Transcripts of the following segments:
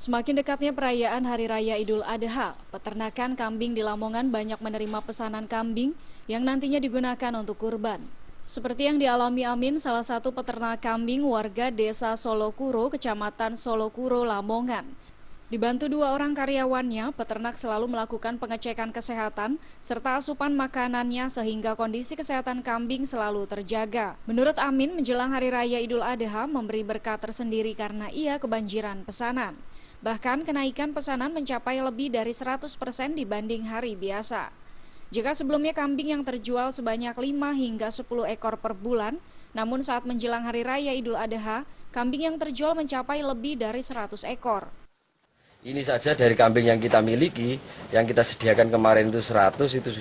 Semakin dekatnya perayaan Hari Raya Idul Adha, peternakan kambing di Lamongan banyak menerima pesanan kambing yang nantinya digunakan untuk kurban. Seperti yang dialami Amin, salah satu peternak kambing warga Desa Solokuro, Kecamatan Solokuro, Lamongan. Dibantu 2 orang karyawannya, peternak selalu melakukan pengecekan kesehatan serta asupan makanannya sehingga kondisi kesehatan kambing selalu terjaga. Menurut Amin, menjelang Hari Raya Idul Adha memberi berkah tersendiri karena ia kebanjiran pesanan. Bahkan kenaikan pesanan mencapai lebih dari 100% dibanding hari biasa. Jika sebelumnya kambing yang terjual sebanyak 5 hingga 10 ekor per bulan, namun saat menjelang Hari Raya Idul Adha, kambing yang terjual mencapai lebih dari 100 ekor. Ini saja dari kambing yang kita miliki, yang kita sediakan kemarin itu 100, itu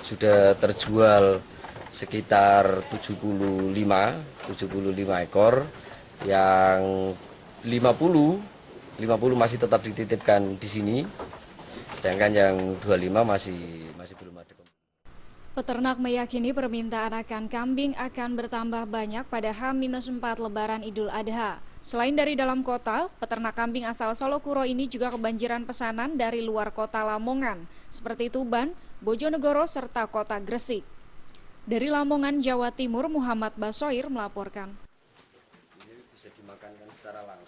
sudah terjual sekitar 75 ekor, yang 50 masih tetap dititipkan di sini, sedangkan yang 25 masih belum ada. Peternak meyakini permintaan akan kambing akan bertambah banyak pada H-4 Lebaran Idul Adha. Selain dari dalam kota, peternak kambing asal Solokuro ini juga kebanjiran pesanan dari luar kota Lamongan, seperti Tuban, Bojonegoro, serta kota Gresik. Dari Lamongan, Jawa Timur, Muhammad Basoir melaporkan. Ini bisa dimakankan secara langsung.